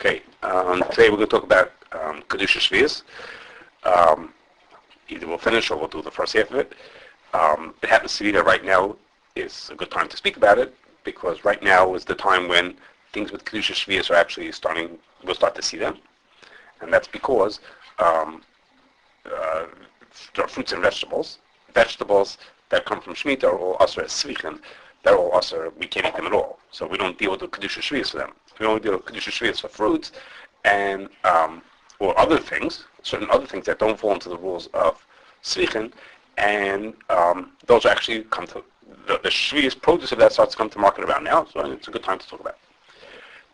Okay, today we're going to talk about Kedushas Shevi'is. Either we'll finish or we'll do the first half of it. It happens to be that right now is a good time to speak about it, because right now is the time when things with Kedushas Shevi'is are actually starting, we'll start to see them. And that's because there are fruits and vegetables. Vegetables that come from Shemittah are all asur as tzvichen. They're all asur, we can't eat them at all. So we don't deal with the Kedushas Shevi'is for them. We only deal with Kedushas Shevi'is for fruits and or other things, certain other things that don't fall into the rules of tzvichen, and those actually come to the Shevi'is produce of that starts to come to market around now. So it's a good time to talk about it.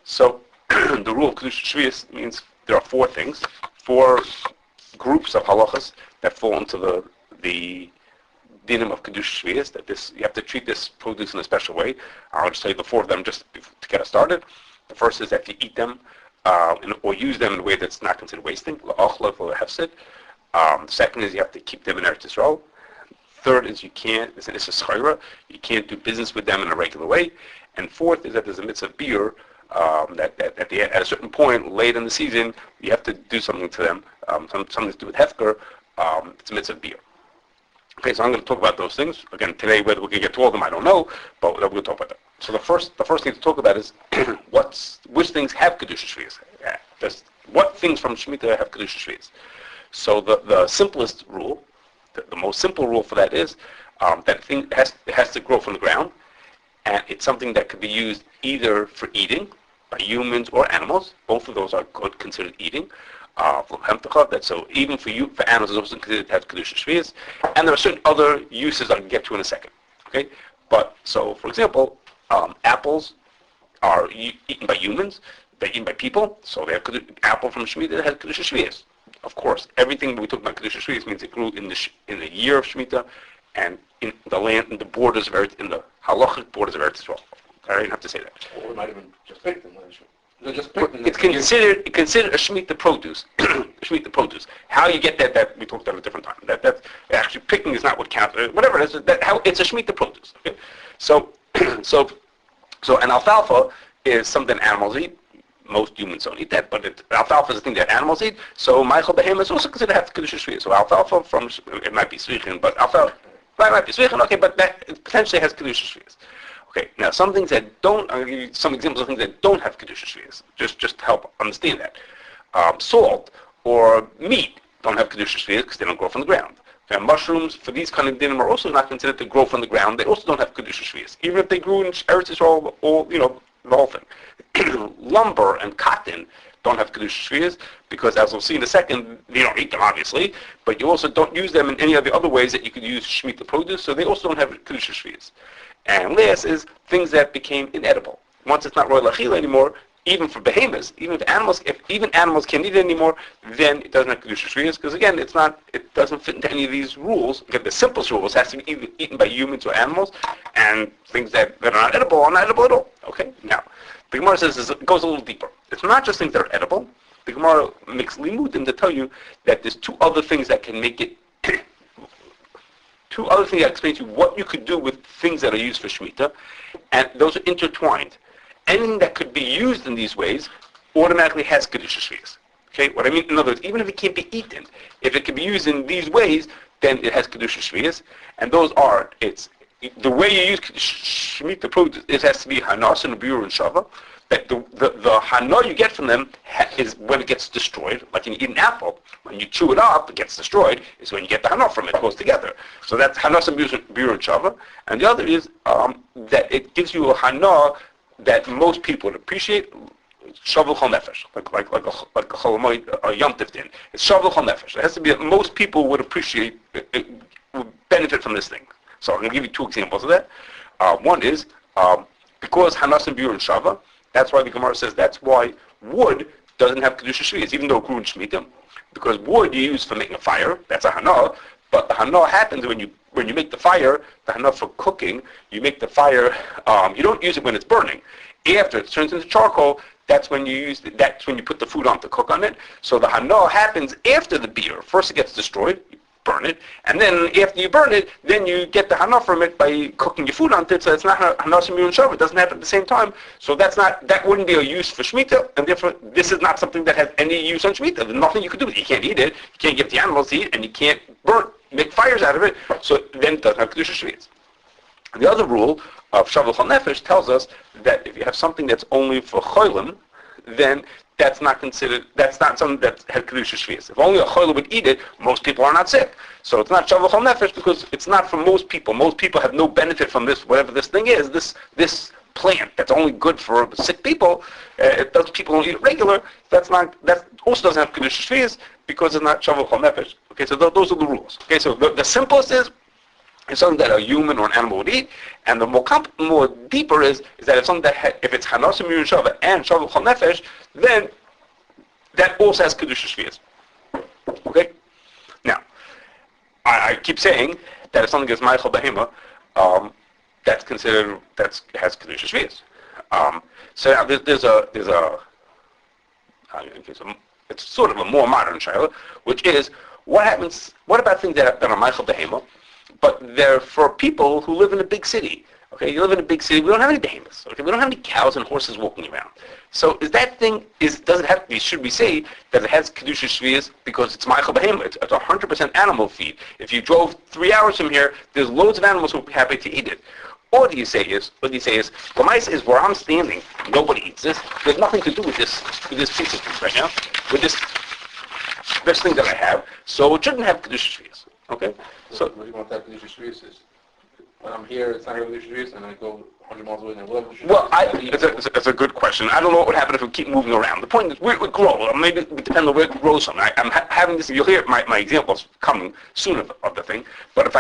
So the rule of Kedushas Shevi'is means there are four groups of halachas that fall into the dinim of Kedushas Shevi'is, that you have to treat this produce in a special way. I'll just tell you the four of them just to get us started. The first is that you eat them or use them in a way that's not considered wasting, la'achlav or hefsed. The second is you have to keep them in Eretz Yisroel. Third is it's a Sechorah, you can't do business with them in a regular way. And fourth is that there's a mitzvah Biur, that at a certain point late in the season you have to do something to them, something to do with hefker. It's a mitzvah Biur. Okay, so I'm going to talk about those things. Again, today, whether we can get to all of them, I don't know, but we're going to talk about them. So the first thing to talk about is which things have Kedushas Shevi'is. What things from Shemittah have Kedushas Shevi'is? So the simplest rule, the most simple rule for that is that thing has to grow from the ground, and it's something that could be used either for eating by humans or animals. Both of those are considered eating. So even for animals, it's also considered to have Kedushas Shevi'is, and there are certain other uses I can get to in a second. Okay, but so for example, apples are eaten by humans; they're eaten by people. So they have apple from Shemitah that has Kedushas Shevi'is. Of course, everything we talk about Kedushas Shevi'is means it grew in the year of Shemitah and in the land, in the borders of Eretz, in the halachic borders of Eretz Yisroel. I didn't have to say that. Or we might have been just picked them. It's considered a Shemitah produce. Shemitah produce. How you get that we talked about at a different time. That actually picking is not what counts. Whatever it is, it's a Shemitah produce. Okay? So an alfalfa is something animals eat. Most humans don't eat that, but alfalfa is a thing that animals eat. So Michael Behem is also considered to have Kedushas Shevi'is. So alfalfa it might be tzvichen, but alfalfa might be tzvichen. Okay, but that potentially has Kedushas Shevi'is. Okay, now some things that don't, I'll give you some examples of things that don't have Kedushas Shevi'is, just to help understand that. Salt or meat don't have Kedushas Shevi'is because they don't grow from the ground. Okay, mushrooms, for these kind of dinim, are also not considered to grow from the ground. They also don't have Kedushas Shevi'is, even if they grew in Eretz Yisroel, or, the whole thing. Lumber and cotton don't have Kedushas Shevi'is because, as we'll see in a second, you don't eat them, obviously, but you also don't use them in any of the other ways that you could use Shemitah produce, so they also don't have Kedushas Shevi'is. And last is things that became inedible. Once it's not royal achila anymore, even for behemoths, if animals can't eat it anymore, then it doesn't have Kedushas Shevi'is, because again, it doesn't fit into any of these rules. Again, the simplest rules has to be either eaten by humans or animals, and things that are not edible are not edible at all. Okay? Now, the Gemara says it goes a little deeper. It's not just things that are edible. The Gemara makes limudim to tell you that there's two other things that can make it two other things that explain to you what you could do with things that are used for Shemitah, and those are intertwined. Anything that could be used in these ways automatically has Kedushas Shevi'is. Okay, what I mean, in other words, even if it can't be eaten, if it can be used in these ways, then it has Kedushas Shevi'is, and those are, it's the way you use Shemitah produce, it has to be hanas and Biur and shava. That the hana you get from them is when it gets destroyed. Like when you eat an apple, when you chew it up, it gets destroyed. Is when you get the hana from it. It goes together. So that's hanas and Biur and shava. And the other is that it gives you a hana that most people would appreciate. Shavu chol nefesh, like a cholamoid, a yom tif din. It's shavu chol nefesh. It has to be that most people would appreciate, would benefit from this thing. So I'm going to give you two examples of that. One is because hanas and Biur and shava. That's why the Gemara says that's why wood doesn't have Kedushas Shevi'is, even though it grew in Shemitah. Because wood you use for making a fire, that's a hana, but the hana happens when you make the fire, the hana for cooking, you make the fire, you don't use it when it's burning. After it turns into charcoal, that's when you put the food on to cook on it. So the hana happens after the biur. First it gets destroyed, burn it, and then after you burn it, then you get the hana from it by cooking your food on it, so it's not hana shemiru and shava. It doesn't happen at the same time, so that wouldn't be a use for Shemitah, and therefore this is not something that has any use on Shemitah. There's nothing you can do with it. You can't eat it, you can't give the animals to eat, and you can't make fires out of it, so then it doesn't have Kedushas Shevi'is. The other rule of Shavul Chol Nefesh tells us that if you have something that's only for cholim, then that's not something that has Kedushas Shevi'is. If only a cholim would eat it, most people are not sick. So it's not Shavul Chol Nefesh because it's not for most people. Most people have no benefit from this, whatever this thing is, this plant that's only good for sick people. Those people don't eat it regular. That also doesn't have Kedushas Shevi'is because it's not Shavul Chol Nefesh. Okay, so those are the rules. Okay, so the simplest is something that a human or an animal would eat, and the more deeper is that if something if it's Chanos Shemiru Shava and Shavul Chol Nefesh, then that also has Kedushas Shevi'is. Okay? Now, I keep saying that if something is Meichel Behema, that's considered, has Kedushas Shevi'is. So now it's sort of a more modern shayla, which is, what about things that are Meichel Behema, but they're for people who live in a big city. Okay, you live in a big city. We don't have any behemoths. Okay, we don't have any cows and horses walking around. So should we say that it has Kedushas Shevi'is because it's Meichel Behema? It's 100% animal feed. If you drove 3 hours from here, there's loads of animals who would be happy to eat it. Or do you say is, Lamais is where I'm standing. Nobody eats this. There's nothing to do with this piece of food right now, with this thing that I have. So it shouldn't have Kedushas Shevi'is. Okay. So what do you want that Kedushas Shevi'is is? When I'm here, it's not Kedushas Shevi'is, and I go 100 miles away and I will have Kedushas Shevi'is. Well, it's a good question. I don't know what would happen if we keep moving around. The point is, we grow. Maybe it depends on where it grows something. I'm having this. You'll hear my examples coming soon of the thing. But if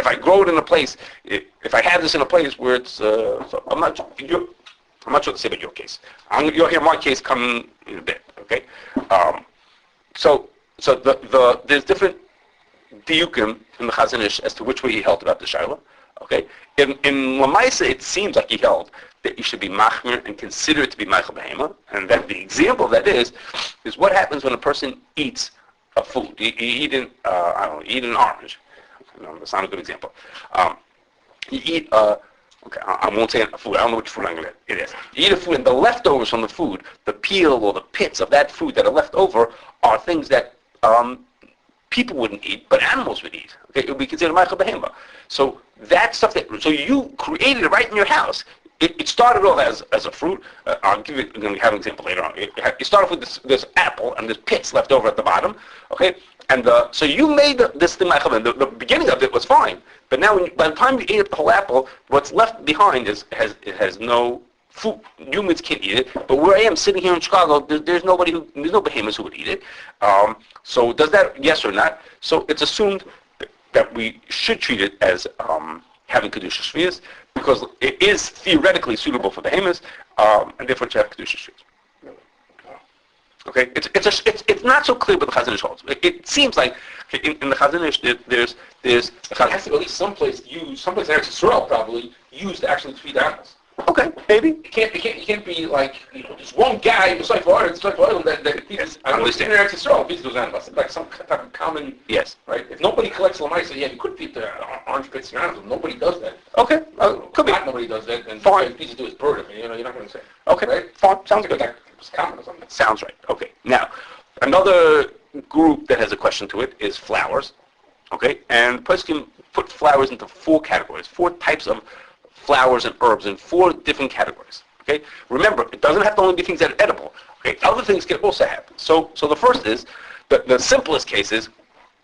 I grow it in a place, if I have this in a place where it's, I'm not sure to say about your case. You'll hear my case coming in a bit. Okay. So there's different diukim in the Chazon Ish as to which way he held about the Shaila. Okay? In Lamaisa, it seems like he held that you should be machmir and consider it to be Meichel Behema, and that the example of that is what happens when a person eats a food. You eat an orange. No, that's not a good example. You eat I won't say a food. I don't know which food it is. You eat a food, and the leftovers from the food, the peel or the pits of that food that are left over, are things that people wouldn't eat, but animals would eat. Okay, it would be considered Meichel Behema. So that stuff so you created it right in your house. It started off as a fruit. I'm going to have an example later on. You start off with this apple, and there's pits left over at the bottom. Okay, and so you made this thing Meichel Behema. The beginning of it was fine, but now by the time you ate the whole apple, what's left behind has no food. Humans can't eat it, but where I am sitting here in Chicago, there's no behemoths who would eat it. So does that, yes or not? So it's assumed that we should treat it as having Kedushas Shevi'is because it is theoretically suitable for behemoths, and therefore it should have Kedushas Shevi'is. Okay, it's not so clear, but the Chazon Ish holds. It seems like in the Chazon Ish there's it has to be at least someplace in Eretz Yisroel probably used to actually feed animals. Okay, maybe. It can't be like, just one guy in Sechorah that feeds. I understand Eretz Yisroel feeds those animals. Like some type of common. Yes. Right. If nobody collects Lamaisa, yeah, you could feed the orange pits and animals. Nobody does that. Okay. Could be. Nobody does that. And fine. Easy to do is bird. You're not going to say. Okay. Right. Fine. Sounds good. It's common or something. Sounds right. Okay. Now, another group that has a question to it is flowers. Okay, and the person can put flowers into 4 categories, 4 types of flowers and herbs in 4 different categories. Okay, remember, it doesn't have to only be things that are edible. Okay, other things can also happen. So the first is the simplest case is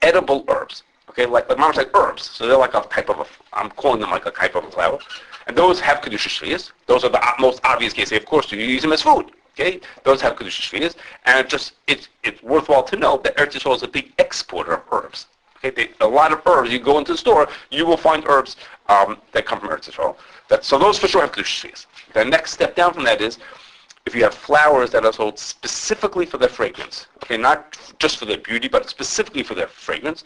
edible herbs. Okay, like the mom's like herbs. So they're like a type of I'm calling them like a type of a flower, and those have Kedushas Shevi'is. Those are the most obvious cases. Of course, you use them as food. Okay, those have Kedushas Shevi'is, and it's worthwhile to know that Eretz Yisroel is a big exporter of herbs. Okay, a lot of herbs. You go into the store, you will find herbs that come from Eretz Yisroel. So those for sure have Kedushas Shevi'is. The next step down from that is if you have flowers that are sold specifically for their fragrance. Okay, not just for their beauty, but specifically for their fragrance.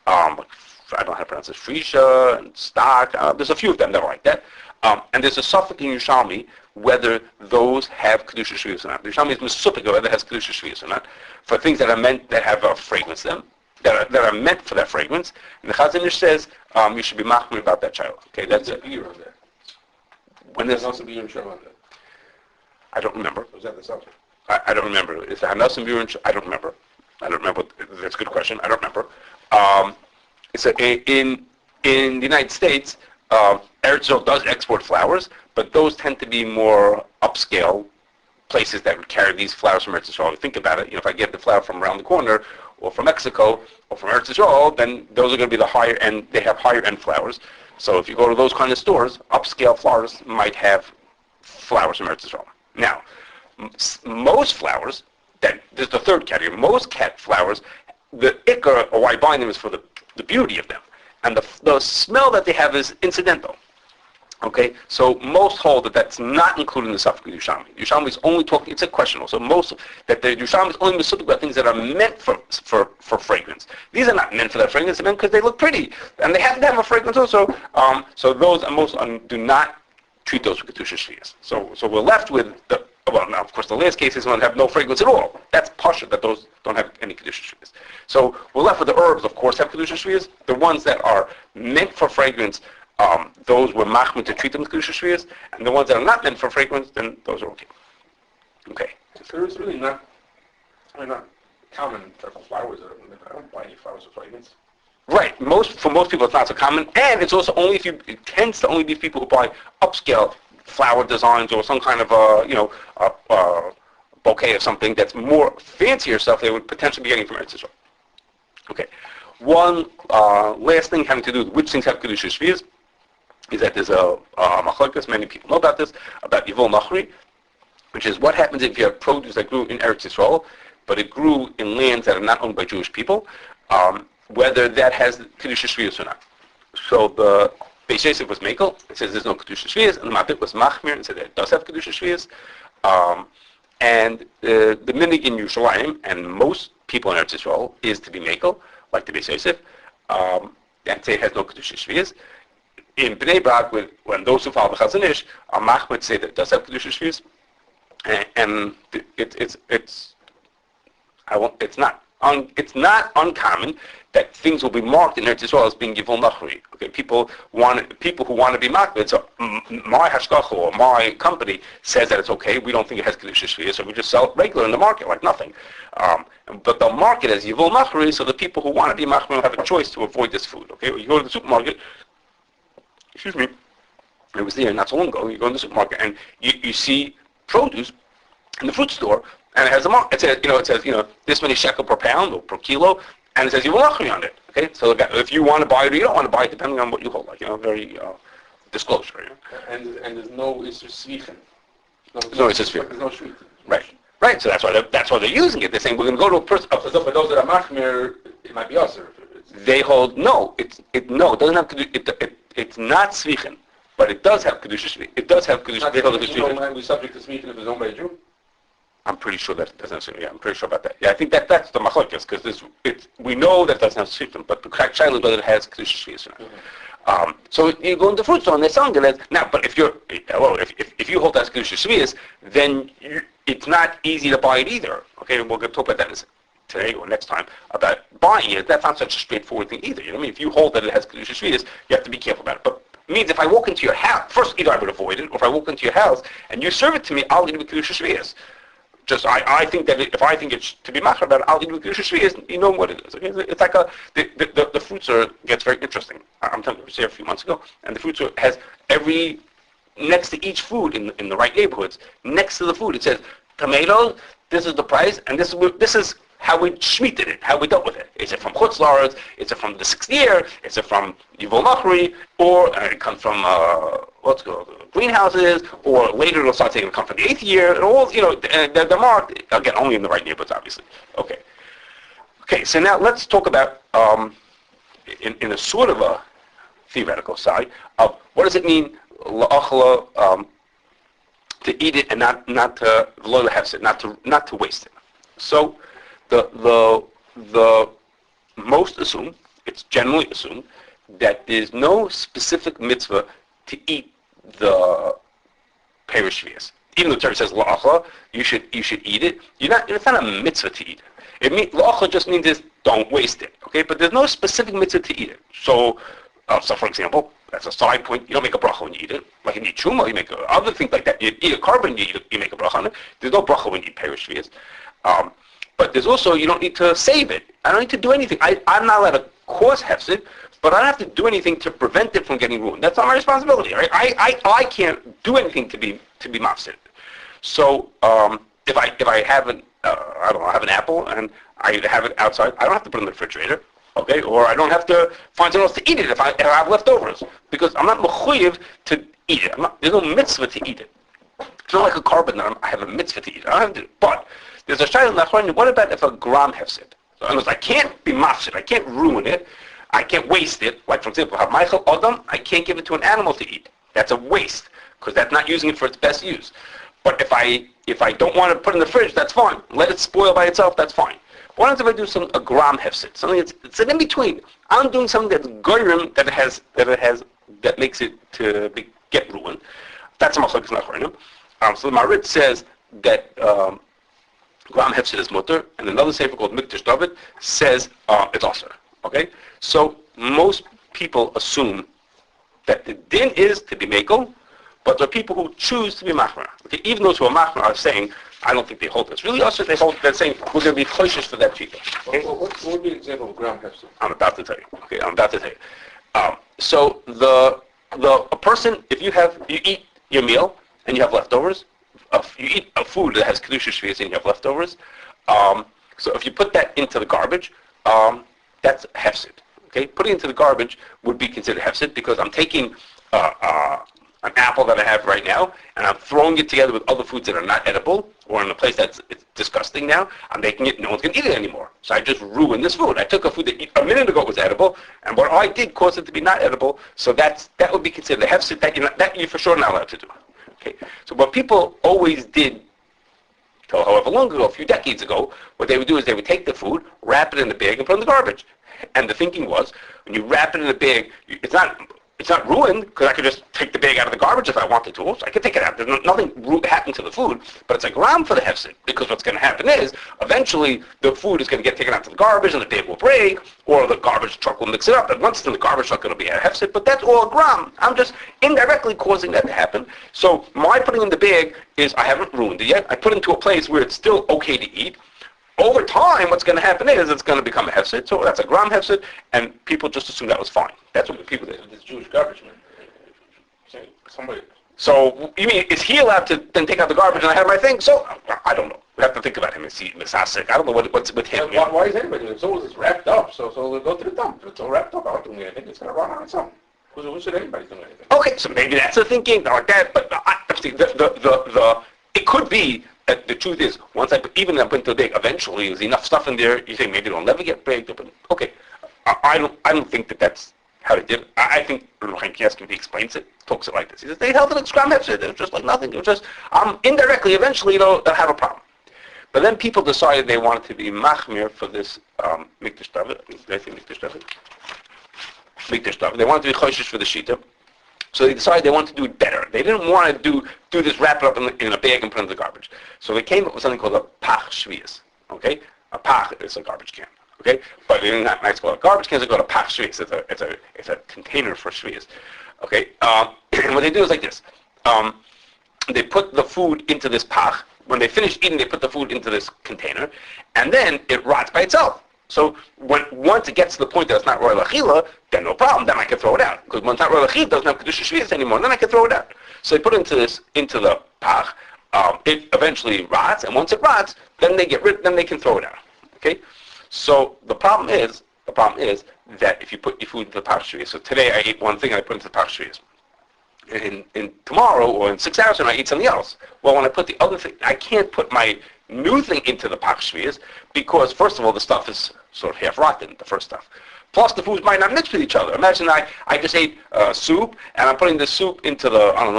I don't know how to pronounce it. Freesia and stock. There's a few of them that are like that. And there's a suffix in Yerushalmi whether those have Kedushas Shevi'is or not. The Yerushalmi is Mesupik whether it has Kedushas Shevi'is or not. For things that are meant that have a fragrance to them. that are meant for that fragrance. And the Chazon Ish says you should be machmir about that child. Okay, that's it. Biur on there. When there's also Biur and Shem on there. I don't remember. Was that the subject? I don't remember. Is it Hanas and Biur? I don't remember. That's a good question. I don't remember. In the United States, Eretz Yisroel does export flowers, but those tend to be more upscale places that would carry these flowers from Eretz Yisroel. Think about it. If I get the flower from around the corner, or from Mexico, or from Eretz Yisroel, then those are going to be the higher end. They have higher end flowers. So if you go to those kind of stores, upscale florists might have flowers from Eretz Yisroel. Now, most flowers, there's the third category. Most cat flowers, the ikar, or why I buy them, is for the beauty of them, and the smell that they have is incidental. Okay, so most hold that that's not included in the Safek Yerushalmi. Yerushalmi is only talking, it's a question also, that the Yerushalmi is only talking about things that are meant for fragrance. These are not meant for that fragrance, they're meant because they look pretty, and they happen to have a fragrance also. So those most do not treat those with Kedushas Shevi'is. So we're left with now of course the last cases one have no fragrance at all. That's pasha, that those don't have any Kedushas Shevi'is. So we're left with the herbs, of course, have Kedushas Shevi'is. The ones that are meant for fragrance, those were machmir to treat them with Kedushas Shevi'is, and the ones that are not meant for fragrance, then those are okay. Okay. So it's really not common type of flowers. I don't buy any flowers with fragrance. Right. For most people, it's not so common, and it's also it tends to only be people who buy upscale flower designs or some kind of a bouquet of something that's more fancier stuff they would potentially be getting from Eretz Yisroel. Okay. One last thing having to do with which things have Kedushas Shevi'is is that there's a machlokes, many people know about this, about yevul nochri, which is what happens if you have produce that grew in Eretz Yisroel, but it grew in lands that are not owned by Jewish people, whether that has Kedushas Shevi'is or not. So the Beis Yosef was Mekel, it says there's no Kedushas Shevi'is, and the Mabit was Machmir, and said that it does have Kedushas Shevi'is. And the minig in Yerushalayim, and most people in Eretz Yisroel, is to be Mekel, like the Beis Yosef, and say it has no Kedushas Shevi'is. In Bnei Brak, when those who follow the Chazon Ish, Machmir say that it does have Kedushas Shevi'is, and it's not uncommon that things will be marked in Eretz Yisroel as being yevul nochri. Okay, people who want to be marked. So my Hashgachah or my company says that it's okay. We don't think it has Kedushas Shevi'is, so we just sell it regular in the market like nothing. But they'll mark it as yevul nochri, so the people who want to be machmir will have a choice to avoid this food. Okay, you go to the supermarket. Excuse me. I was there not so long ago. You go in the supermarket and you see produce in the fruit store, and it has a mark. It says this many shekel per pound or per kilo, and it says yevul nochri on it. Okay, so if you want to buy it or you don't want to buy it, depending on what you hold, very disclosure. And there's no isur svichen. No isur svichen. There's no shvit. Right. So that's why they're using it. They're saying we're going to go to a person. For those that are machmir, it might be usur. They hold no. It doesn't have it's not svichen, but it does have Kedushas Shevi'is. It does have Kedushas Shevi'is. We subject to svichen if it's owned by a Jew? I'm pretty sure that it doesn't have. Yeah, I'm pretty sure about that. Yeah, I think that's the machlokes, because we know that it doesn't have svichen, but the correct child is whether it has Kedushas Shevi'is or not. So you go into the fruit store and they're selling it as now. But if you hold that as Kedushas Shevi'is, then it's not easy to buy it either. Okay, we're going to talk about that today or next time about buying it. That's not such a straightforward thing either. You know what I mean? If you hold that it has Kedushas Shevi'is, you have to be careful about it. But it means if I walk into your house, first either I would avoid it, or if I walk into your house and you serve it to me, I'll give it Kedushas Shevi'is. Just I think that if I think it's to be machar about it, I'll give it Kedushas Shevi'is. You know what it is. Okay? It's like the fruit store gets very interesting. I'm telling you, I was there a few months ago, and the fruit store has next to each food in the right neighborhoods, next to the food it says tomatoes. This is the price, and this is how we shmitted it, how we dealt with it. Is it from Chutz La'aretz? Is it from the 6th year? Is it from yevul nochri? Or it comes from greenhouses? Or later it'll start saying it comes from the 8th year. And all they're marked again only in the right neighborhoods, obviously. Okay. So now let's talk about in a sort of a theoretical side of what does it mean la'achla, to eat it and not to v'lo hefsed, not to waste it. So the most assume, it's generally assumed, that there's no specific mitzvah to eat the Perush Shevi'is. even though the Torah says la'achla, you should eat it. It's not a mitzvah to eat it. La'achla just means this, don't waste it. Okay, but there's no specific mitzvah to eat it. So for example, that's a side point. You don't make a bracha when you eat it. Like in Yichuma, you make other things like that. You eat a carbon, you make a bracha on it. There's no bracha when you eat Kedushas Shevi'is. But there's also, you don't need to save it. I don't need to do anything. I'm not allowed to cause hefsed, but I don't have to do anything to prevent it from getting ruined. That's not my responsibility. Right? I can't do anything to be mafsid. So if I have I have an apple and I have it outside, I don't have to put it in the refrigerator. Okay, or I don't have to find someone else to eat it if I have leftovers, because I'm not mechuyev to eat it. There's no mitzvah to eat it. It's not like a carbon that I have a mitzvah to eat it. I don't have to. But there's a shayla nachron. What about if a gram hefsed? So in other words, I can't be mafsid. I can't ruin it. I can't waste it. Like for example, have Michael Adam, I can't give it to an animal to eat. That's a waste because that's not using it for its best use. But if I don't want to put it in the fridge, that's fine. Let it spoil by itself. That's fine. What happens if I do a gram hefsed? Something it's an in between. I'm doing something that's goyim that makes it get ruined. That's a machlokes nachronim. So the Marit says that gram hefsed is mutter, and another sefer called Mikdash David says it's also. Okay, so most people assume that the din is to be mekel, but there are people who choose to be machmer. Okay, even those who are machmer are saying, I don't think they hold this. Really, also they hold. They're saying we're going to be choishes for that people. Okay? What would be an example of gram hefsed? I'm about to tell you. Okay, I'm about to tell you. So a person, if you eat your meal and you have leftovers, you eat a food that has Kedushas Shevi'is and you have leftovers. So if you put that into the garbage, that's hefsed. Okay, putting it into the garbage would be considered hefsed because I'm taking an apple that I have right now, and I'm throwing it together with other foods that are not edible, or in a place it's disgusting now. I'm making it, no one's going to eat it anymore. So I just ruined this food. I took a food that a minute ago was edible, and what I did caused it to be not edible, so that would be considered a hefsed, that you're for sure not allowed to do. Okay, so what people always did, till however long ago, a few decades ago, what they would do is they would take the food, wrap it in a bag, and put it in the garbage. And the thinking was, when you wrap it in a bag, it's not ruined, because I could just take the bag out of the garbage if I wanted to. So I could take it out. There's nothing happened to the food, but it's a gram for the hefsed, because what's going to happen is, eventually, the food is going to get taken out to the garbage, and the bag will break, or the garbage truck will mix it up. And once it's in the garbage truck, it'll be a hefsed, but that's all a gram. I'm just indirectly causing that to happen. So my putting in the bag is, I haven't ruined it yet. I put it into a place where it's still okay to eat. Over time, what's going to happen is it's going to become a hefsed, so that's a gram hefsed, and people just assume that was fine. That's what the people did. This Jewish garbage man. Somebody. So, you mean, is he allowed to then take out the garbage and I have my thing? So, I don't know. We have to think about him. Is he misasik? I don't know what's with him. Why is anybody doing it? It's always wrapped up, so we'll go to the dump. If it's all wrapped up, I don't do anything. It's going to run on its own. Who should anybody do anything? Okay, so maybe that's the thinking, like that, but it could be that the truth is, once I put into the bag, eventually there's enough stuff in there, you think maybe it'll never get baked. Okay, I don't think that's how they did it. I think Chaim Kanievsky, he explains it, talks it like this. He says, they held it in scrum hefsed. It was just like nothing. It was just, indirectly, eventually, they'll have a problem. But then people decided they wanted to be machmir for this Mikdash David. Did I say Mikdash David? Mikdash David. They wanted to be choishes for the Shita. So they decided they wanted to do it better. They didn't want to do this, wrap it up in a bag and put it in the garbage. So they came up with something called a pach Shevi'is. Okay? A pach is a garbage can. Okay? But they're not nice called a garbage can, it's called a pach Shevi'is. It's a container for Shevi'is. Okay? And what they do is like this. They put the food into this pach. When they finish eating, they put the food into this container. And then it rots by itself. So once it gets to the point that it's not royal achila, then no problem. Then I can throw it out because when it's not royal achila, it doesn't have Kedushas Shevi'is anymore. Then I can throw it out. So they put it into the pach. It eventually rots, and once it rots, then they get rid. Then they can throw it out. Okay. So the problem is that if you put your food into the pach Shevi'is, so today I ate one thing and I put it into the pach Shevi'is. In tomorrow or in 6 hours, and I eat something else. Well, when I put the other thing, I can't put my new thing into the pach Shevi'is because, first of all, the stuff is sort of half rotten, the first stuff. Plus the foods might not mix with each other. Imagine I just ate soup and I'm putting the soup into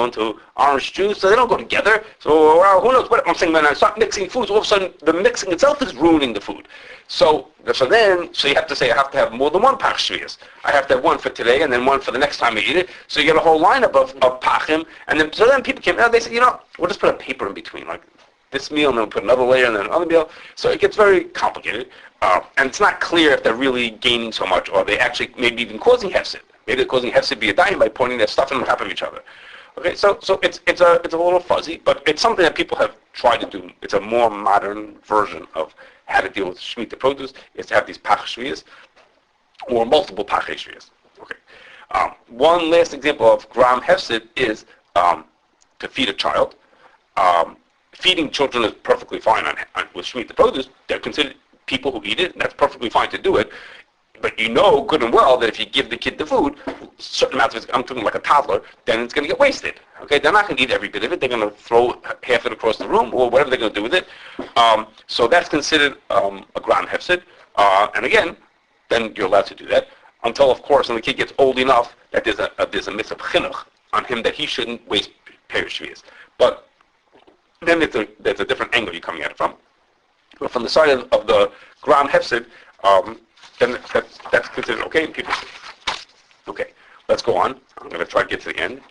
into orange juice, so they don't go together. So who knows what I'm saying? When I start mixing foods, all of a sudden the mixing itself is ruining the food. So you have to say I have to have more than one Pach Shevi'is. I have to have one for today and then one for the next time I eat it. So you get a whole lineup of Pachim, and then people came out. They said, we'll just put a paper in between, like this meal, and then we'll put another layer, and then another meal. So it gets very complicated, and it's not clear if they're really gaining so much, or they actually maybe even causing hefsed. Maybe they're causing hefsed b'yadayim by pointing their stuff on top of each other. Okay, so it's a little fuzzy, but it's something that people have tried to do. It's a more modern version of how to deal with Shemitah produce, is to have these Pach Shevi'is, or multiple Pach Shevi'is. Okay. One last example of gram hefsed is to feed a child. Feeding children is perfectly fine with Shemitah produce. They're considered people who eat it, and that's perfectly fine to do it. But you know good and well that if you give the kid the food, certain amounts of it, I'm talking like a toddler, then it's going to get wasted. Okay, they're not going to eat every bit of it. They're going to throw half it across the room, or whatever they're going to do with it. So that's considered a gram hefsed. And again, then you're allowed to do that until, of course, when the kid gets old enough that there's a mitzvah chinuch on him that he shouldn't waste Perush Shevi'is. But then there's a different angle you're coming at it from. But from the side of the gram hefsed, then that's considered okay in people. Okay, let's go on. I'm going to try to get to the end.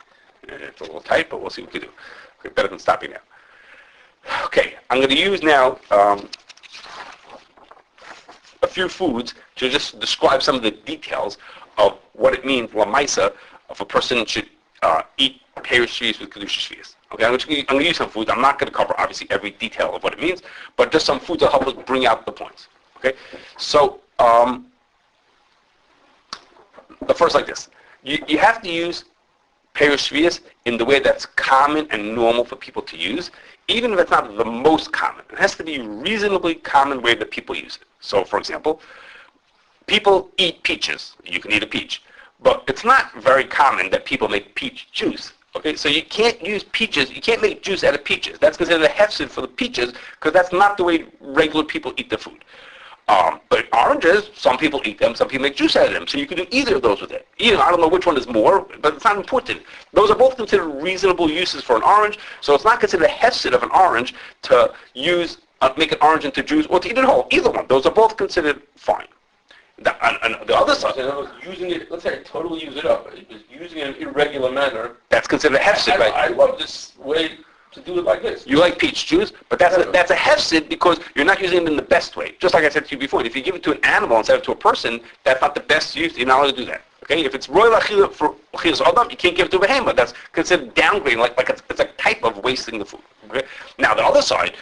It's a little tight, but we'll see what we do. Okay, better than stopping now. Okay, I'm going to use now a few foods to just describe some of the details of what it means, lamaisa, if a person should eat Perush Shevi'is with Kedushas Shevi'is. Okay, I'm going to use some foods. I'm not going to cover, obviously, every detail of what it means, but just some foods that help us bring out the points. Okay, so the first like this. You have to use Perush Shevi'is in the way that's common and normal for people to use, even if it's not the most common. It has to be a reasonably common way that people use it. So, for example, people eat peaches. You can eat a peach. But it's not very common that people make peach juice. Okay, so you can't use peaches. You can't make juice out of peaches. That's considered a hefsed for the peaches because that's not the way regular people eat the food. But oranges, some people eat them, some people make juice out of them. So you can do either of those with it. I don't know which one is more, but it's not important. Those are both considered reasonable uses for an orange. So it's not considered a hefsed of an orange to use, make an orange into juice or to eat it whole. Either one. Those are both considered fine. On the other side, using it, let's say I totally use it up, just using it in an irregular manner. That's considered a hefsed, right? I love this way to do it like this. You like peach juice, but that's a hefsed because you're not using it in the best way. Just like I said to you before, if you give it to an animal instead of to a person, that's not the best use. You're not allowed to do that. Okay? If it's royal achila for achilas adam, you can't give it to a behemoth. That's considered downgrading, like it's a type of wasting the food. Okay? Now the other side,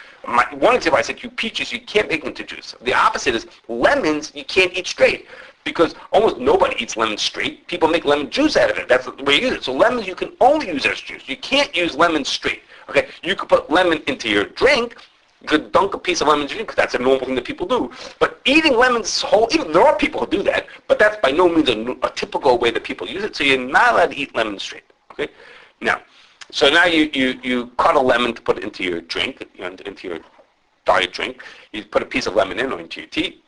one example I said to you, peaches you can't make into juice. The opposite is lemons you can't eat straight. Because almost nobody eats lemon straight. People make lemon juice out of it. That's the way you use it. So lemons you can only use as juice. You can't use lemon straight. Okay, you could put lemon into your drink. You could dunk a piece of lemon into your drink because that's a normal thing that people do. But eating lemons whole, even there are people who do that, but that's by no means a typical way that people use it. So you're not allowed to eat lemon straight. Okay, now, so now you cut a lemon to put it into your drink, into your diet drink. You put a piece of lemon in or into your tea.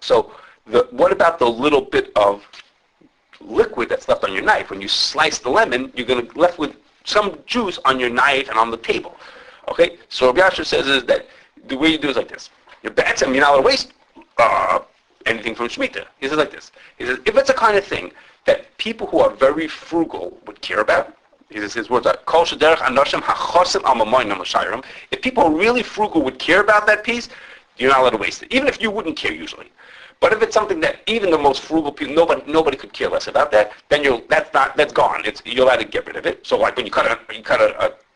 So what about the little bit of liquid that's left on your knife? When you slice the lemon, you're going to be left with some juice on your knife and on the table. Okay? So Rabbi Yasher says is that the way you do is like this. You're not allowed to waste anything from Shemittah. He says like this. He says, if it's a kind of thing that people who are very frugal would care about, he says his words are, if people are really frugal would care about that piece, you're not allowed to waste it. Even if you wouldn't care usually. But if it's something that even the most frugal people, nobody could care less about that, then that's gone. You're allowed to get rid of it. So like when you cut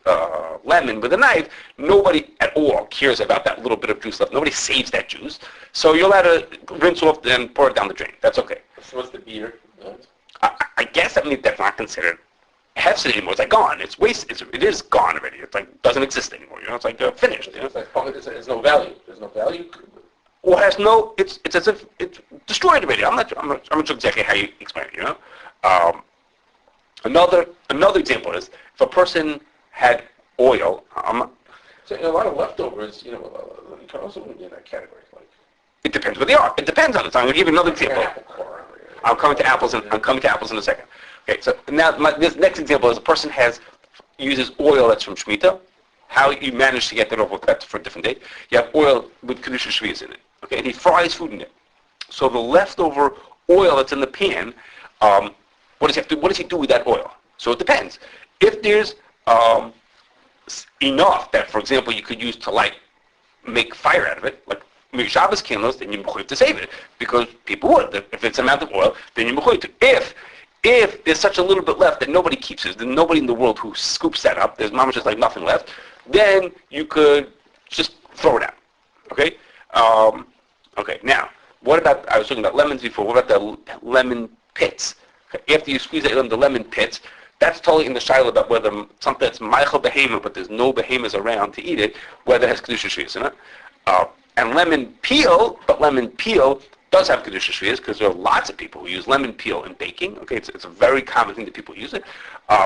a lemon with a knife, nobody at all cares about that little bit of juice left. Nobody saves that juice. So you're allowed to rinse off and pour it down the drain. That's okay. So what's the Biur? I guess that's not considered hefsed anymore. It's like gone. It's waste. It is gone already. It's like doesn't exist anymore. It's like finished. It's like there's no value. There's no value. Or has no, it's as if it's destroyed already. I'm not sure exactly how you explain it. Another example is if a person had oil. So a lot of leftovers, you can also be in that category. Like it depends what they are. It depends on it. So I'm going to give you another example. Apple core. I'm coming to apples in a second. Okay, so now this next example is a person uses oil that's from Shemittah. How you manage to get that over, that's for a different day. You have oil with Kedushas Shevi'is in it. Okay, and he fries food in it. So the leftover oil that's in the pan, what does he do with that oil? So it depends. If there's enough that, for example, you could use to make fire out of it, like make Shabbos candles, then you have to save it because people would. If it's an amount of oil, then you have to. If there's such a little bit left that nobody keeps it, there's nobody in the world who scoops that up. There's just like nothing left. Then you could just throw it out. Okay. Okay. Now, what about? I was talking about lemons before. What about the lemon pits? Okay. After you squeeze it in the lemon pits, that's totally in the shiloh about whether something that's Michael Behema, but there's no behemoths around to eat it, whether it has Kedushas Shevi'is in it. And lemon peel does have Kedushas Shevi'is because there are lots of people who use lemon peel in baking. Okay, it's a very common thing that people use it.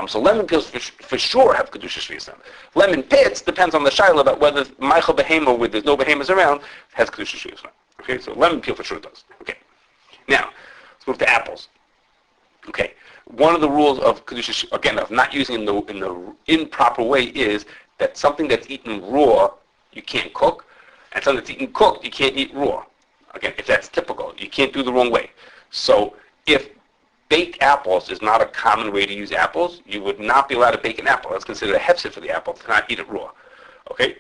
So lemon peels for sure have Kedushas Shevi'is in them. Lemon pits depends on the shiloh about whether Michael Behema, where there's no behemoths around, has Kedushas Shevi'is in them. Okay, so lemon peel for sure does. Okay, now let's move to apples. Okay, one of the rules of Kedushas, again, of not using in the improper way is that something that's eaten raw you can't cook, and something that's eaten cooked you can't eat raw. Again, if that's typical, you can't do the wrong way. So if baked apples is not a common way to use apples, you would not be allowed to bake an apple. That's considered a hefsed for the apple to not eat it raw. Okay,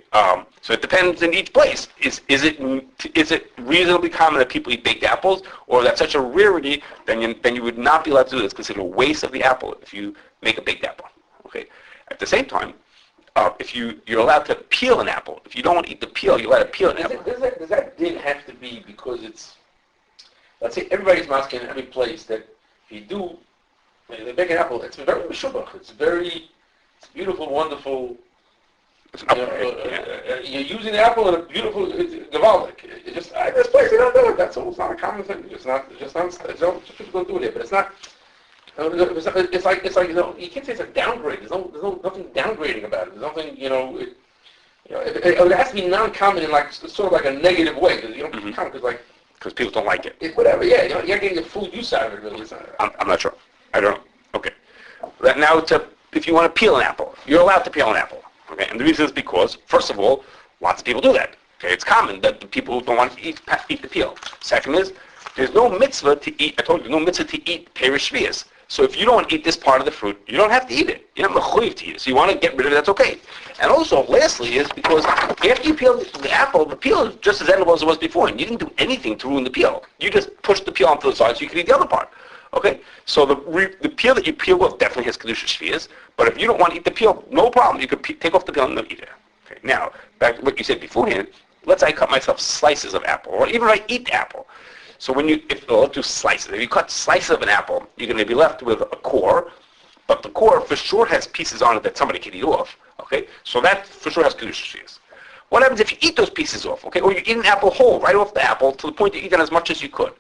so it depends in each place. Is it reasonably common that people eat baked apples, or that's such a rarity, then you would not be allowed to do this. It's considered a waste of the apple if you make a baked apple. Okay, at the same time, if you're allowed to peel an apple. If you don't want to eat the peel, you're allowed to peel an apple. Does that din have to be because it's, let's say everybody's masking in every place that if you do, they bake an apple, it's very meshubach. It's beautiful, wonderful. You're using the apple in a beautiful, gewaldic. This place they don't do it. That's all. It's not a common thing. It's not people don't do it here, but it's not. It's like you can't say it's a downgrade. There's nothing downgrading about it. There's nothing it has to be non-common in sort of like a negative way because people don't like it. Whatever. Yeah, you're getting a full use out of it. Really. I'm not sure. I don't know. Okay. Now if you want to peel an apple, you're allowed to peel an apple. Okay, and the reason is because, first of all, lots of people do that. Okay, it's common that the people who don't want to eat the peel. Second is, there's no mitzvah to eat. I told you, no mitzvah to eat Kedushas Shevi'is. So if you don't want to eat this part of the fruit, you don't have to eat it. You're not mechuyev to eat it. So you want to get rid of it, that's okay. And also, lastly, is because after you peel the apple, the peel is just as edible as it was before, and you didn't do anything to ruin the peel. You just pushed the peel onto the side so you could eat the other part. Okay, so the peel that you peel off definitely has Kedushas Shevi'is, but if you don't want to eat the peel, no problem. You could take off the peel and not eat it. Okay, now, back to what you said beforehand, let's say I cut myself slices of apple, or even if I eat the apple. So let's do slices. If you cut slices of an apple, you're going to be left with a core, but the core for sure has pieces on it that somebody can eat off. Okay, so that for sure has Kedushas Shevi'is. What happens if you eat those pieces off? Okay, or you eat an apple whole, right off the apple, to the point that you eat it as much as you could.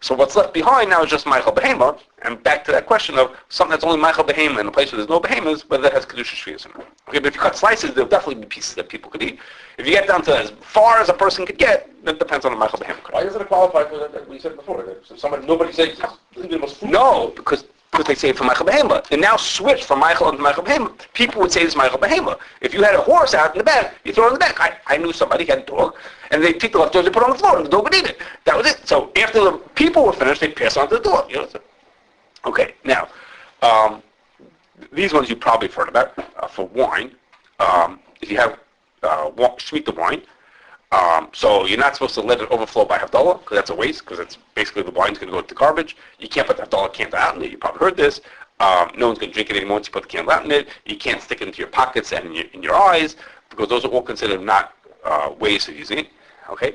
So what's left behind now is just Michael Behema, and back to that question of something that's only Michael Behema in a place where there's no Behemas, whether that has Kedushas Shevi'is in it. Okay, but if you cut slices, there'll definitely be pieces that people could eat. If you get down to as far as a person could get, that depends on the Michael Behema. Why doesn't it qualify for that we said before? That nobody says the most fruit. No, because they say it for Michael Behema. They now switch from Michael to Michael Behema. People would say this Michael Behema. If you had a horse out in the back, you throw it in the back. I knew somebody had a dog, and they take the leftovers and put it on the floor, and the dog would eat it. That was it. So after the people were finished, they passed on to the dog. Okay, now, these ones you probably have heard about. For wine, if you have Shemittah wine, so you're not supposed to let it overflow by Havdalah, because that's a waste, because it's basically the wine's going to go to the garbage. You can't put the Havdalah candle out in it. You probably heard this. No one's going to drink it anymore once you put the candle out in it. You can't stick it into your pockets and in your eyes, because those are all considered not ways of using it. Okay.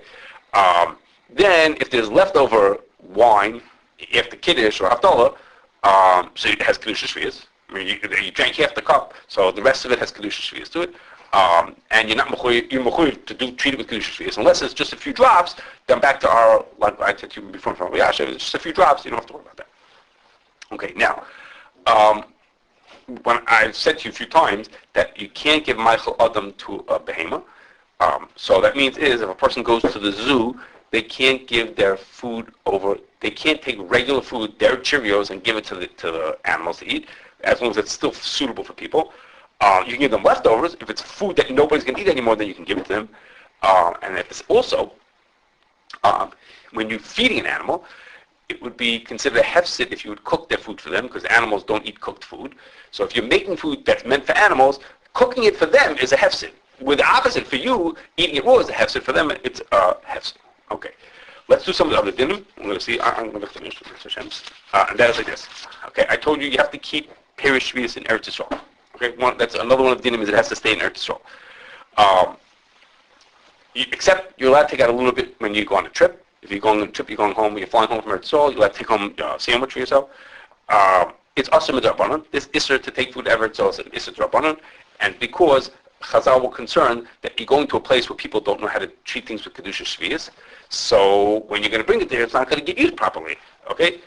Then, if there's leftover wine after Kiddush or Havdalah, so it has Kedushas Shevi'is. I mean, you drank half the cup, so the rest of it has Kedushas Shevi'is to it. And you're mechuyev to treat it with Kedushas Shevi'is. Unless it's just a few drops, then back to our, like I said to you before from Yasha, it's just a few drops, you don't have to worry about that. Okay, now, when I've said to you a few times that you can't give Michael Adam to a behema, so that means if a person goes to the zoo, they can't give their food over. They can't take regular food, their Cheerios, and give it to the animals to eat, as long as it's still suitable for people. You can give them leftovers. If it's food that nobody's going to eat anymore, then you can give it to them. And if it's also, when you're feeding an animal, it would be considered a hefsed if you would cook their food for them, because animals don't eat cooked food. So if you're making food that's meant for animals, cooking it for them is a hefsed. With the opposite, for you, eating it raw is a hefsed. For them, it's a hefsed. Okay. Let's do some of the other dinim. I'm going to see. I'm going to finish with Hashem's. And that is like this. Okay. I told you have to keep Kedushas Shevi'is in Eretz Yisroel. Okay. That's another one of the dinim is it has to stay in Eretz Yisroel. Except you're allowed to take out a little bit when you go on a trip. If you're going on a trip, you're going home, when you're flying home from Eretz Yisroel, you're allowed to take home a sandwich for yourself. It's asur midrabanan. This isser to take food ever, so it's an isser drabanan. And because Chazal were concerned that you're going to a place where people don't know how to treat things with Kedushas Shevi'is, so when you're going to bring it there, it's not going to get used properly. Okay?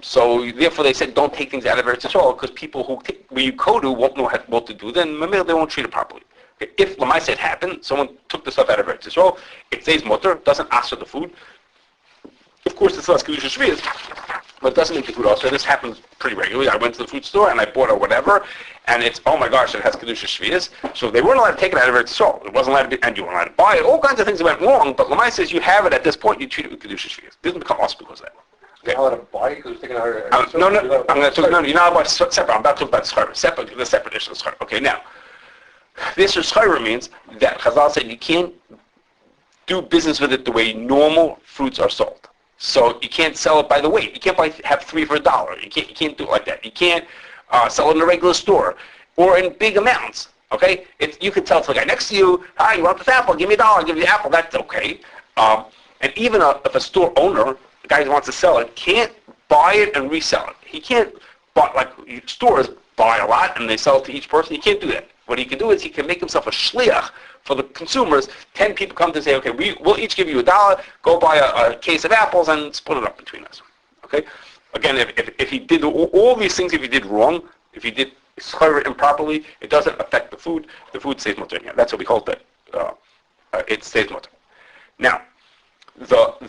So therefore they said don't take things out of Eretz Yisroel, because people where you kodu won't know what to do, then they won't treat it properly. Okay? If Lamaisa happened, someone took the stuff out of Eretz Yisroel, it says mutter, doesn't asur the food. Of course, it's less Kedushas Shevi'is, but it doesn't make the food also. This happens pretty regularly. I went to the food store and I bought a whatever, and it's, oh my gosh, it has Kedushas Shevi'is. So they weren't allowed to take it out of Eretz Yisroel. It wasn't allowed to be, and you weren't allowed to buy it. All kinds of things that went wrong, but Lamai says you have it at this point, you treat it with Kedushas Shevi'is. It doesn't become us because of that. Okay. You're not allowed to buy it because it's taken out of Eretz Yisroel? No, I'm going to talk, no, you're not allowed to buy separate. I'm about to talk about Sechorah. The separate issue of Sechorah. Okay, now, this Sechorah means that Chazal said you can't do business with it the way normal fruits are sold. So you can't sell it by the weight. You can't have 3 for $1. You can't do it like that. You can't sell it in a regular store or in big amounts. Okay, you can tell to the guy next to you, "Hi, you want this apple? Give me $1. I'll give you the apple." That's okay. And even if a store owner, the guy who wants to sell it, can't buy it and resell it. He can't buy, like stores buy a lot and they sell it to each person. He can't do that. What he can do is he can make himself a shliach for the consumers. 10 people come to and say, okay, we'll each give you $1, go buy a case of apples and split it up between us. Okay? Again, if he did all these things, if he did wrong, if he did Sechorah improperly, it doesn't affect the food. The food stays mutter. Yeah, that's what we call it. It stays mutter. Now,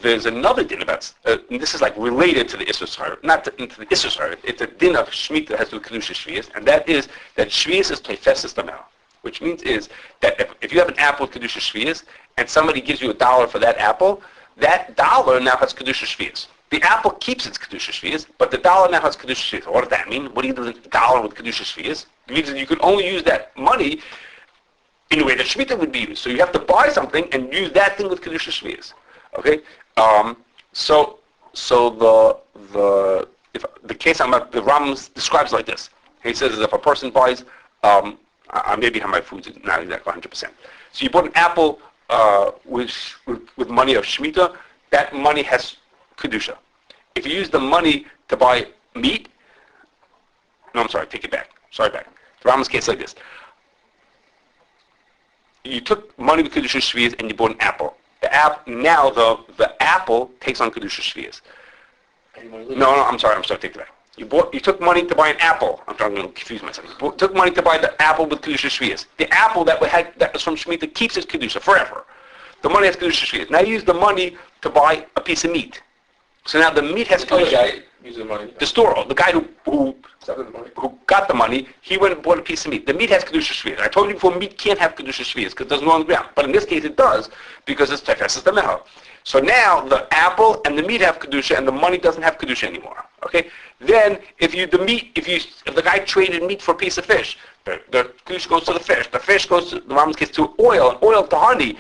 there's another din about, and this is like related to the Isser Sechorah, not into the Isser Sechorah. It's a din of Shemitah that has to do with Kedushas Shevi'is, and that is that Shevi'is is tefesses tamel, which means is that if you have an apple with Kedushas Shevi'is and somebody gives you $1 for that apple, that dollar now has Kedushas Shevi'is. The apple keeps its Kedushas Shevi'is, but the dollar now has Kedushas Shevi'is. What does that mean? What do you do with the dollar with Kedushas Shevi'is? It means that you can only use that money in a way that Shemitah would be used. So you have to buy something and use that thing with Kedushas Shevi'is. Okay, so the case I'm about, the Ram describes like this. He says if a person buys, I maybe have my food not exactly 100%. So you bought an apple with money of Shemitah, that money has Kedusha. If you use the money to buy meat, no, I'm sorry, take it back. The Ram's case is like this. You took money with Kedushas Shevi'is and you bought an apple. Now the apple takes on Kedushas Shevi'is. No, I'm sorry, take it back. You took money to buy an apple. I'm trying to confuse myself. You took money to buy the apple with Kedushas Shevi'is. The apple that was from Shemitah keeps its Kedusha forever. The money has Kedushas Shevi'is. Now you use the money to buy a piece of meat. So now the meat has Kedusha. The store, the guy who got the money, he went and bought a piece of meat. The meat has Kedushas Shevi'is. I told you before, meat can't have Kedushas Shevi'is because it doesn't go on the ground. But in this case, it does because it's tefesses tamel. So now the apple and the meat have Kedusha and the money doesn't have Kedusha anymore. Okay? Then if the guy traded meat for a piece of fish, the Kedusha goes to the fish. The fish goes to the mom's case to oil, and oil to honey.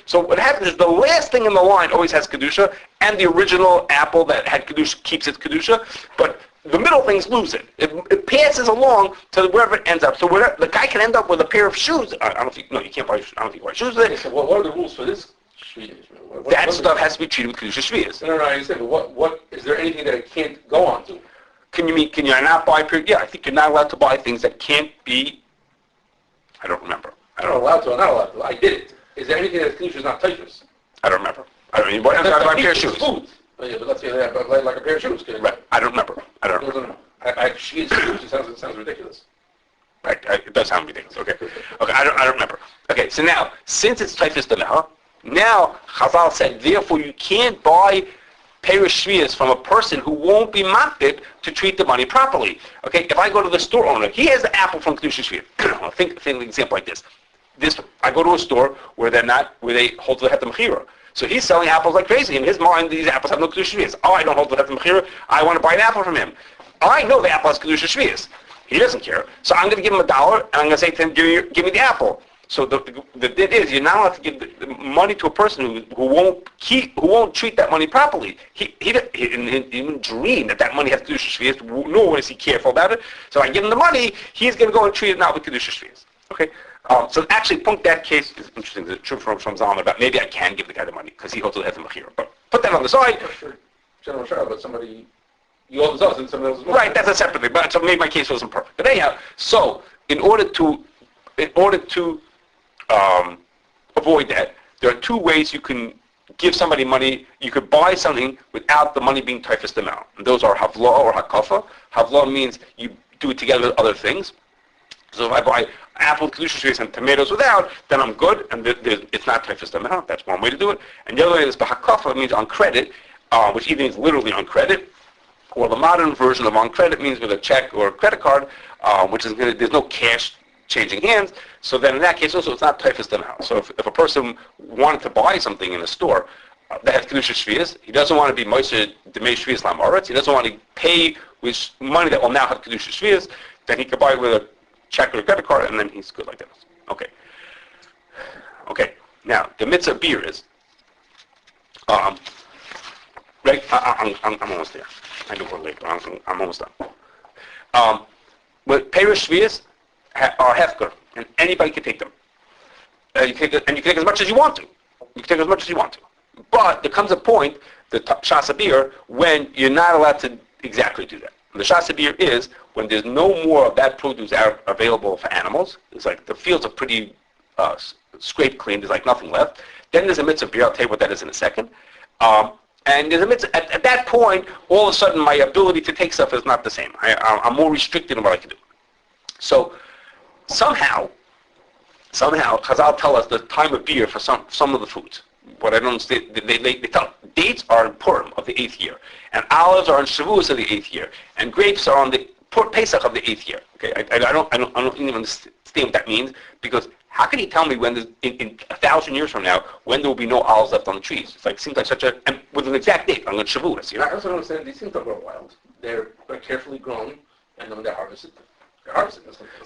So what happens is the last thing in the line always has Kedusha, and the original apple that had Kedusha keeps its Kedusha, but the middle things lose it. It passes along to wherever it ends up. So the guy can end up with a pair of shoes. I don't think you buy shoes with it. So what are the rules for this? That stuff has to be treated with Kedushas Shevi'is. No, I understand, but what is there anything that it can't go on to? Can you not buy, yeah, I think you're not allowed to buy things that can't be, I don't remember. I'm not allowed to, I did it. Is there anything that Kedusha is not touchless? I don't remember. I don't mean, what else? I buy a pair of shoes. Food. Oh, yeah, but let's say that, but like a pair of shoes. Right, I don't remember. No. Shoes, it sounds ridiculous. Right, it does sound ridiculous. Okay, I don't remember. Okay, so now, since it's typhus tamel, Now, Chazal said, therefore you can't buy Kedushas Shevi'is from a person who won't be makdid to treat the money properly. Okay, if I go to the store owner, he has the apple from Kedushas Shevi'is. think of an example like this. I go to a store where they hold to the hefsed mechira. So he's selling apples like crazy. In his mind, these apples have no Kedushas Shevi'is. Oh, I don't hold to the hefsed mechira. I want to buy an apple from him. I know the apple has Kedushas Shevi'is. He doesn't care. So I'm going to give him $1, and I'm going to say to him, give me the apple. So the thing is, you're not allowed to give the money to a person who won't treat that money properly. He didn't dream that money has Kedushas Shevi'is, nor is he careful about it. So I give him the money, he's going to go and treat it not with Kedushas Shevi'is. Okay? So actually, that case is interesting. The truth from Zalman about maybe I can give the guy the money because he holds the hefsed mechira. But put that on the side. Sure. General Shah, but somebody, you hold us and somebody else's money. Right, that's a separate thing. But so maybe my case wasn't perfect. But anyhow, so in order to avoid that, there are two ways you can give somebody money. You could buy something without the money being typhus amount. And those are havla or hakafa. Havla means you do it together with other things. So if I buy apple, Kedushas Shevi'is, and tomatoes without, then I'm good, and it's not typhus amount. That's one way to do it. And the other way is bahakafa, means on credit, which either means literally on credit, or the modern version of on credit means with a check or a credit card, which is there's no cash changing hands. So then in that case also it's not typhus amount. So if a person wanted to buy something in a store that has Kedushas Shevi'is, he doesn't want to be Moishe Demei Shevi'is Lamaretz, he doesn't want to pay with money that will now have Kedushas Shevi'is, then he could buy it with a check or a credit card, and then he's good like that. Okay. Now the mitzvah Biur is, right? I'm almost there. I know we're late. I'm almost done. But Kedushas Shevi'is are hefker, and anybody can take them. You can take as much as you want to. You can take as much as you want to. But there comes a point, the Shas Biur, when you're not allowed to exactly do that. And the Shas Biur is when there's no more of that produce available for animals. It's like the fields are pretty scraped clean. There's like nothing left. Then there's a mitzvah Biur. I'll tell you what that is in a second. And there's a mitzvah. At that point, all of a sudden, my ability to take stuff is not the same. I'm more restricted in what I can do. So somehow, Chazal tell us the time of Biur for some of the foods. What I don't understand, they tell dates are in Purim of the 8th year, and olives are in Shavuos of the 8th year, and grapes are on the Pesach of the 8th year. Okay, I don't even understand what that means, because how can you tell me when in 1,000 years from now when there will be no olives left on the trees? It's like seems like such and with an exact date on Shavuos. You know? I also don't understand. These things don't grow wild. They're carefully grown, and then they're harvested.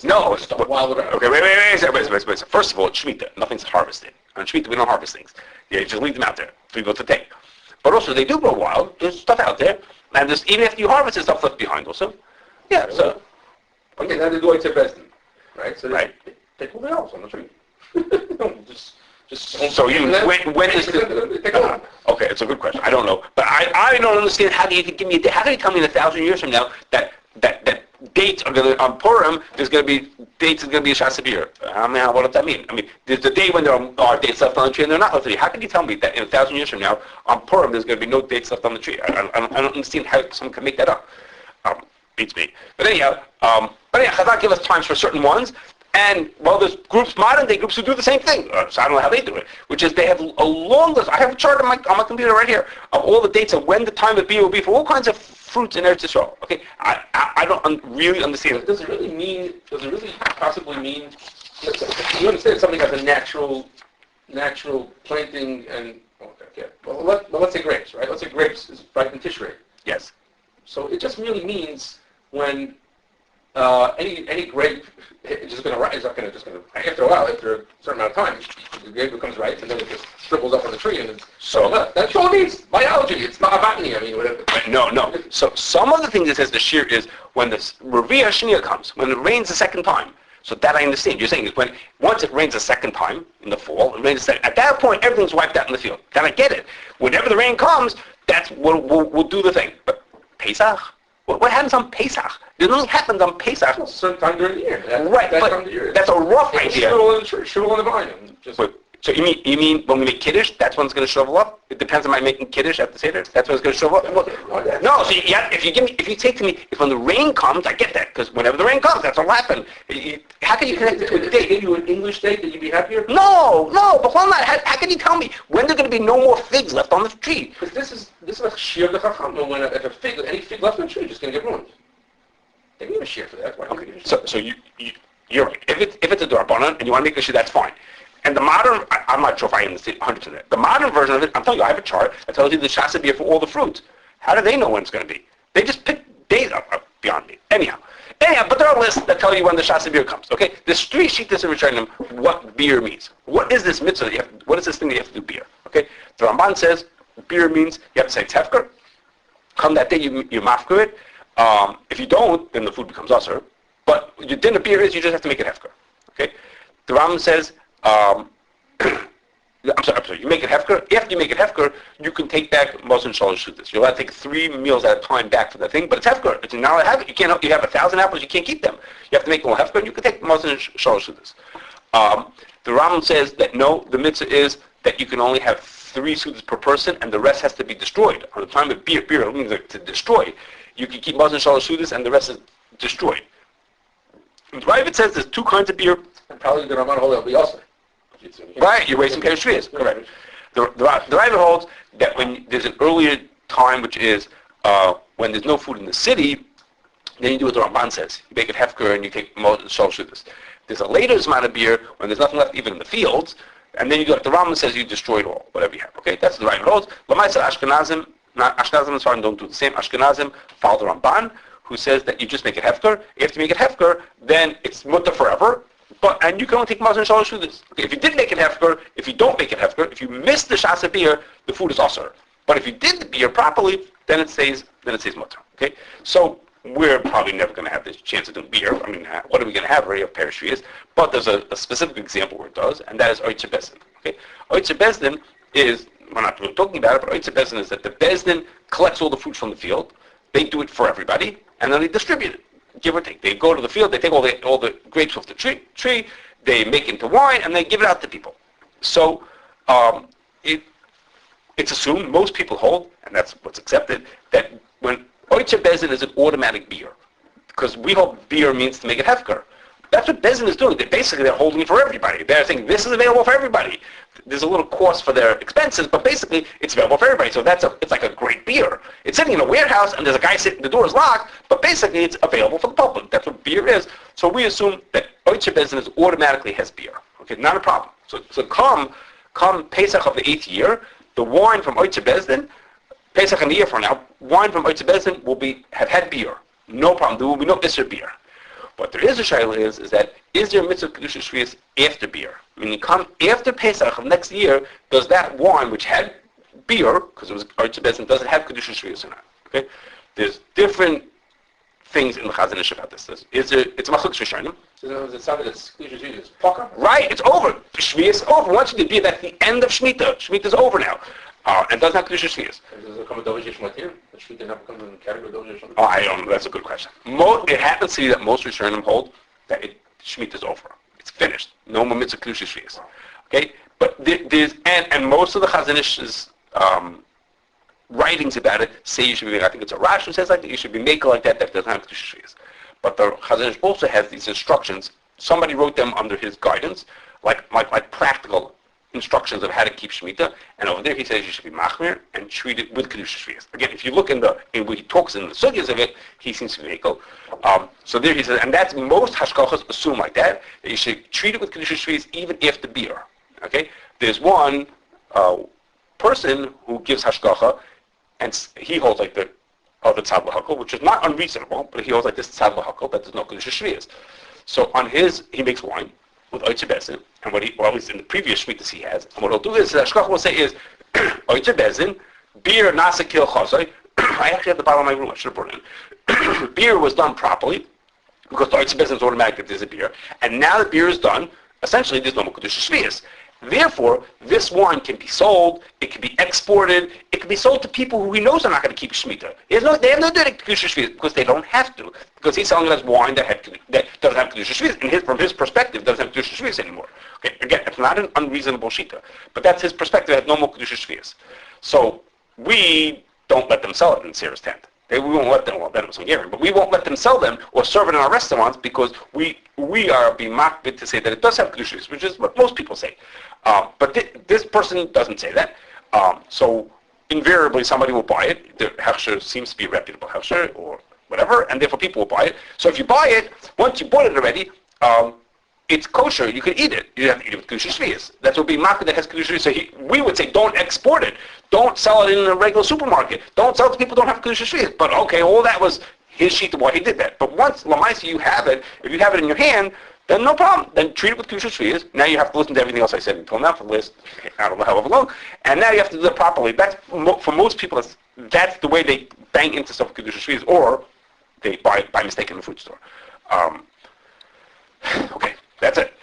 No, okay, wait. First of all, it's Shemittah. Nothing's harvested. On Shemittah, we don't harvest things. You just leave them out there for people to take. But also, they do grow wild. There's stuff out there. And even after you harvest, there's stuff left behind also. Yeah, so. Okay, now they do it to Besden, right? So right. Take all the else on the tree. just so when is the... Okay, it's a good question. I don't know. But I don't understand how can you tell me in 1,000 years from now that dates are going to, on Purim, there's going to be dates is going to be a Shas Biur. What does that mean? I mean, there's the day when there are dates left on the tree and they're not left on the tree. How can you tell me that in 1,000 years from now, on Purim, there's going to be no dates left on the tree? I don't understand how someone can make that up. Beats me. But anyhow, Chazal give us times for certain ones, and there's groups, modern day groups, who do the same thing. So I don't know how they do it, which is they have a long list. I have a chart on my computer right here of all the dates of when the time of Biur will be for all kinds of fruits in Eretz Yisroel. Okay, I don't really understand. Does it really possibly mean? You understand something as a natural planting and okay. Well, let's say grapes, right? Let's say grapes is right in Tishrei. Yes. So it just really means when any grape is just going to rise. It's not going to after a while, after a certain amount of time, the grape becomes ripe and then it just shrivels up on the tree and it's that's all it means. Biology. It's not botany. I mean, whatever. No. So some of the things it says the shear is when the Revi'ah Shnia comes, when it rains the second time. So that I understand. You're saying is once it rains a second time in the fall, at that point everything's wiped out in the field. Then I get it. Whenever the rain comes, that's we'll do the thing. But Pesach? What happens on Pesach? Nothing happens on Pesach. Well, sometime during the year. Right, but that's a rough idea. Shrivel on the vine. So you mean when we make kiddush, that's when it's going to shrivel up? It depends on my making kiddush at the seder. That's when it's going to shrivel up. No. So if you take to me, if when the rain comes, I get that because whenever the rain comes, that's what'll happen. How can you connect it to a If they date? gave you an English date, then you'd be happier? No. But hold on. How can you tell me when there's going to be no more figs left on the tree? Because this is like shear the chacham. When if any fig left on the tree, it's just going to get ruined. They didn't give a shear for that. Why Okay. So you're right. If it's a Darabanan and you want to make a shear, that's fine. And the modern, I'm not sure if I understand 100% of that. The modern version of it, I'm telling you, I have a chart that tells you the shasa beer for all the fruits. How do they know when it's going to be? They just pick days up beyond me. Anyhow, but there are lists that tell you when the shasa beer comes. Okay, there's 3 shittas in Rishonim what beer means. What is this mitzvah? What is this thing that you have to do beer? Okay, the Ramban says beer means you have to say tefker. Come that day, you mafker it. If you don't, then the food becomes usher. But your dinner beer is you just have to make it hefker. Okay, the Rambam says. I'm sorry, you make it hefker. After you make it hefker, you can take back Mosin Shalosh Shudas. You're allowed to take 3 meals at a time back for the thing, but it's hefker. It's not allowed to have it. You have 1,000 apples, you can't keep them. You have to make them all hefker, and you can take Mosin Shalosh Shudas. The Rambam says that no, the mitzvah is that you can only have 3 sudas per person, and the rest has to be destroyed. On the time of beer means like to destroy. You can keep Mosin Shalosh Shudas, and the rest is destroyed. And Ravid says there's 2 kinds of beer. And probably the Ramban Hol will be also. Right, you're wasting Kedushas Shevi'is. Correct. The Ravid holds that when there's an earlier time, which is when there's no food in the city, then you do what the Ramban says. You make it hefker and you take shal shudas. There's a later amount of beer when there's nothing left even in the fields, and then you do what the Ramban says, you destroy it all, whatever you have. Okay, that's what the Ravid holds. Lamaisa Ashkenazim and Sfardim don't do the same. Ashkenazim follow the Ramban, who says that you just make it hefker. If you make it hefker, then it's mutter forever. And you can only take mazon shalosh shudas. Okay, if you did make it hefker, if you don't make it hefker, if you miss the shasa beer, the food is asur. But if you did the beer properly, then it says mutter. Okay, so we're probably never going to have this chance of doing beer. I mean, what are we going to have? We already have Parish Shvi'is. But there's a specific example where it does, and that is oitzer bezdin. Okay, oitzer bezdin is, we're not really talking about it, but oitzer bezdin is that the bezdin collects all the fruits from the field. They do it for everybody, and then they distribute it. Give or take. They go to the field, they take all the grapes off the tree, they make it into wine, and they give it out to people. So it's assumed, most people hold, and that's what's accepted, that when Oitzer Bezin is an automatic beer, because we hold beer means to make it hefker. That's what Bezin is doing. They're holding it for everybody. They're saying this is available for everybody. There's a little cost for their expenses, but basically it's available for everybody. So it's like a great beer. It's sitting in a warehouse and there's a guy sitting, the door is locked, but basically it's available for the public. That's what beer is. So we assume that Oitzer Bezin automatically has beer. Okay, not a problem. So come Pesach of the 8th year, the wine from Oitzer Bezin, Pesach in the year from now, wine from Oitzer Bezin have had beer. No problem. There will be no Isser beer. What there is a shayla is that is there a mitzvah Kedushas Shevi'is after beer? Meaning, come after Pesach of next year, does that wine which had beer, because it was Oitzer Bezin, does it have Kedushas Shevi'is or not? Okay, there's different things in the Chazon Ish about this. It's a machlokes rishonim. So it's something that's Kedushas Shevi'is is poker. Right, it's over. Shevi'is is over. Once you did beer, that's the end of Shemittah. Shemittah is over now. And doesn't have Kedushas Shevi'is. Does it come a Dovish Shmatir? The Shemittah not become in the category of Dovish Shmatir? Oh, I don't know. That's a good question. It happens to be that most Rishonim hold that Shemittah is over. It's finished. No more mitzvah Kedushas Shevi'is. Okay? But there's, and most of the Chazon Ish's writings about it say you should be, I think it's a Rash who says like that, you should be making like that doesn't have Kedushas Shevi'is. But the Chazon Ish also has these instructions. Somebody wrote them under his guidance, like practical instructions of how to keep Shemitah, and over there he says you should be machmir and treat it with Kedushas Shevi'is. Again, if you look in where he talks in the sugyas of it, he seems to be makel. So there he says, and that's most Hashgachahs assume like that you should treat it with Kedushas Shevi'is even after Biur. Okay, there's one person who gives Hashgachah, and he holds like the other tzad l'hakol, which is not unreasonable, but he holds like this tzad l'hakol that there's no Kedushas Shevi'is. So on his, he makes wine with Oitzer Bezin, and at least in the previous Shemitahs he has, and what he'll do is, Hashgachah will say is, Oitzer Bezin, beer nasa kil chazai. I actually have the bottle of my room, I should have brought it in. Beer was done properly, because the Oitzer Bezin is automatic that there's a beer, and now that beer is done, essentially there's no more Kedushas Shevi'is. Therefore, this wine can be sold, it can be exported, it can be sold to people who he knows are not going to keep Shemitah. They have no direct Kedushas Shevi'is because they don't have to. Because he's selling it as wine that doesn't have Kedushas Shevi'is, and from his perspective, doesn't have Kedushas Shevi'is anymore. Okay, again, it's not an unreasonable shita, but that's his perspective, it has no more Kedushas Shevi'is. So, we don't let them sell it in Sarah's tent. We won't let them, but we won't let them sell them or serve it in our restaurants because we are being mocked to say that it does have Kedushas, which is what most people say. But this person doesn't say that. So invariably somebody will buy it. The Hashgachah seems to be a reputable Hashgachah or whatever, and therefore people will buy it. So if you buy it, once you bought it already, it's kosher. You can eat it. You have to eat it with Kedushas Shevi'is. That's what being mocked that has Kedushas Shevi'is. So we would say don't export it. Don't sell it in a regular supermarket. Don't sell it to people who don't have Kedushas Shevi'is. But okay, all that was his sheet of why he did that. But once Lamaisa you have it, if you have it in your hand, then no problem. Then treat it with Kedushas Shevi'is. Now you have to listen to everything else I said until now for the last, I don't know however long. And now you have to do it properly. That's for most people. That's the way they bang into stuff with Kedushas Shevi'is, or they buy mistake in the food store. Okay, that's it.